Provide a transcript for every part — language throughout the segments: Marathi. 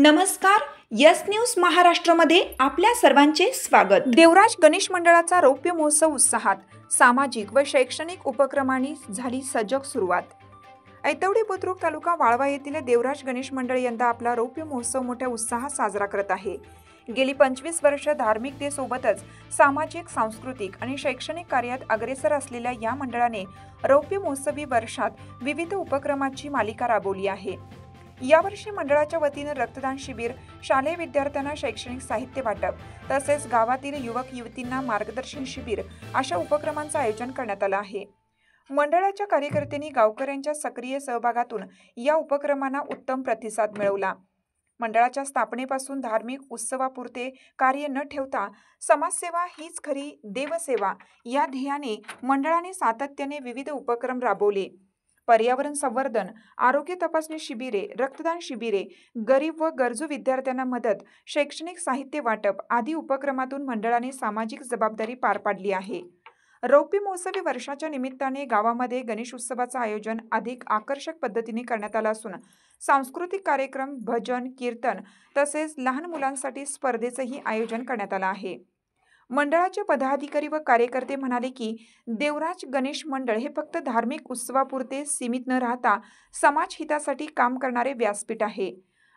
नमस्कार, यस न्यूज महाराष्ट्रामध्ये आपल्या सर्वांचे स्वागत। देवराज गणेश मंडळाचा रौप्य महोत्सव उत्साहात, सामाजिक व शैक्षणिक उपक्रमांनी झाली सजग सुरुवात। ऐतवडी बुद्रुक तालुका वाळवा येथील देवराज गणेश मंडळ यंदा आपला रौप्य महोत्सव मोठ्या उत्साहात साजरा करत आहे। गेली 25 वर्ष धार्मिकतेसोबतच सामाजिक, सांस्कृतिक आणि शैक्षणिक कार्यात अग्रेसर असलेल्या या मंडळाने रौप्य महोत्सवी वर्षात विविध उपक्रमांची मालिका राबवली आहे। यावर्षी मंडळाच्या वतीने रक्तदान शिबिर, शालेय विद्यार्थ्यांना शैक्षणिक साहित्य वाटप तसेच गावातील युवक युवतींना मार्गदर्शन शिबिर अशा उपक्रमांचे आयोजन करण्यात आले आहे। मंडळाच्या कार्यकर्त्यांनी गावकऱ्यांच्या सक्रिय सहभागातून या उपक्रमांना उत्तम प्रतिसाद मिळवला। मंडळाच्या स्थापनेपासून धार्मिक उत्सवापुरते कार्य न ठेवता समाजसेवा हीच खरी देवसेवा या ध्येयाने मंडळाने सातत्याने विविध उपक्रम राबवले। पर्यावरण संवर्धन, आरोग्य तपासणी शिबिरे, रक्तदान शिबिरे, गरीब व गरजू विद्यार्थ्यांना मदत, शैक्षणिक साहित्य वाटप आदी उपक्रमातून मंडळाने सामाजिक जबाबदारी पार पाडली आहे। रौप्य महोत्सवी वर्षाच्या निमित्ताने गावामध्ये गणेश उत्सवाचे आयोजन अधिक आकर्षक पद्धतीने करण्यात आले असून सांस्कृतिक कार्यक्रम, भजन, कीर्तन तसेच लहान मुलांसाठी स्पर्धेचेही आयोजन करण्यात आले आहे। मंडळाचे पदाधिकारी व कार्यकर्ते म्हणाले की देवराज गणेश मंडळ हे फक्त धार्मिक उत्सवापुरते सीमित न राहता समाज हितासाठी काम करणारे व्यासपीठ आहे।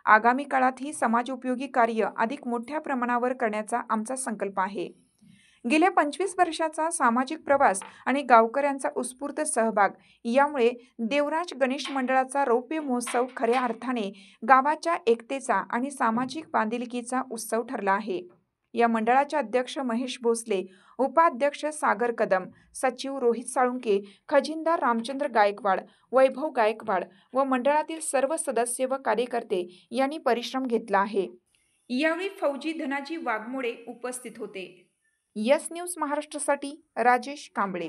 आगामी काळात ही समाज उपयोगी कार्य अधिक मोठ्या प्रमाणावर करण्याचा आमचा संकल्प आहे। गेल्या 25 वर्षाचा सामाजिक प्रवास आणि गावकऱ्यांचा उत्स्फूर्त सहभाग यामुळे देवराज गणेश मंडळाचा रौप्य महोत्सव खऱ्या अर्थाने गावाच्या एकतेचा आणि सामाजिक बांधिलकीचा उत्सव ठरला आहे। या मंडळाचे अध्यक्ष महेश भोसले, उपाध्यक्ष सागर कदम, सचिव रोहित साळुंके, खजिनदार रामचंद्र गायकवाड, वैभव गायकवाड व मंडळातील सर्व सदस्य व कार्यकर्ते यांनी परिश्रम घेतला आहे। यावेळी फौजी धनाजी वाघमोडे उपस्थित होते। यस न्यूज महाराष्ट्रासाठी राजेश कांबळे।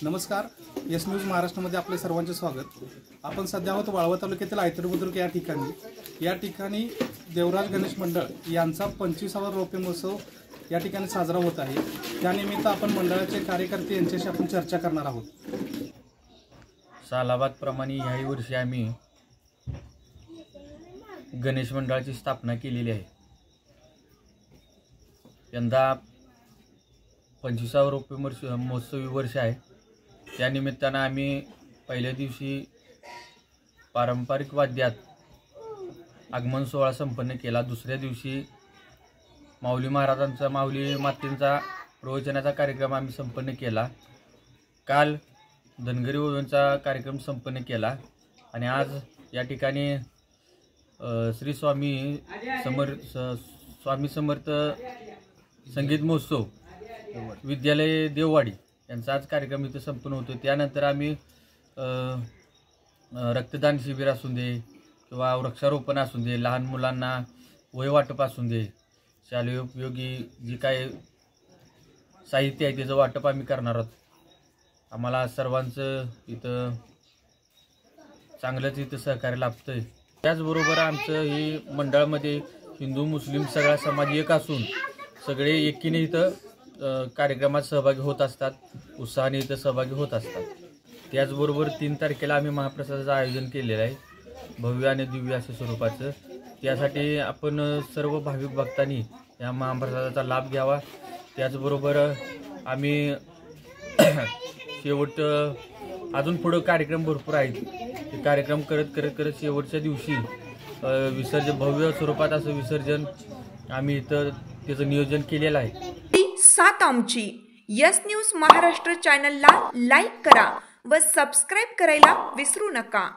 नमस्कार, यस न्यूज महाराष्ट्रामध्ये आपले सर्वांचे स्वागत। आपण सध्या आहोत वाळवा तालुक्यातील ऐतवडी बुद्रुक या ठिकाणी देवराज गणेश मंडळ यांचा 25वा रौप्य महोत्सव या ठिकाणी साजरा होत आहे। त्यानिमित्त आपण मंडळाचे कार्यकर्ते यांच्याशी आपण चर्चा करणार आहोत। सालाबादप्रमाणे याही वर्षी आम्ही गणेश मंडळाची स्थापना केलेली आहे। यंदा 25वा रौप्य महोत्सवी वर्ष आहे। त्यानिमित्तानं आम्ही पहिल्या दिवशी पारंपरिक वाद्यात आगमन सोहळा संपन्न केला। दुसऱ्या दिवशी माऊली महाराजांचा, माऊली मातेंचा प्रवचनाचा कार्यक्रम आम्ही संपन्न केला। काल धनगरी ओव्यांचा कार्यक्रम संपन्न केला आणि आज या ठिकाणी श्री स्वामी समर्थ संगीत महोत्सव विद्यालय देववाडी यांचा आज कार्यक्रम इथं संपन्न होतो। त्यानंतर आम्ही रक्तदान शिबिर असून दे किंवा वृक्षारोपण असून दे, लहान मुलांना वही वाटप असून दे, शालेय उपयोगी जी काय साहित्य आहे त्याचं वाटप आम्ही करणार आहोत। आम्हाला सर्वांचं इथं चांगलंच इथं सहकार्य लाभतंय। त्याचबरोबर आमचं ही मंडळामध्ये हिंदू मुस्लिम सगळा समाज एक असून सगळे एकीने इथं कार्यक्रमात सहभागी होत असतात, उत्साहाने इथं सहभागी होत असतात। त्याचबरोबर 3 तारखेला आम्ही महाप्रसादाचं आयोजन केलेलं आहे, भव्य आणि दिव्य अशा स्वरूपाचं। त्यासाठी आपण सर्व भाविक भक्तांनी या महाप्रसादाचा लाभ घ्यावा। त्याचबरोबर आम्ही शेवट अजून पुढं कार्यक्रम भरपूर आहेत, ते कार्यक्रम करत शेवटच्या दिवशी विसर्जन, भव्य स्वरूपात असं विसर्जन आम्ही इथं त्याचं नियोजन केलेलं आहे। सात आमची यस न्यूज महाराष्ट्र चॅनलला लाईक करा व सबस्क्राईब करायला विसरू नका।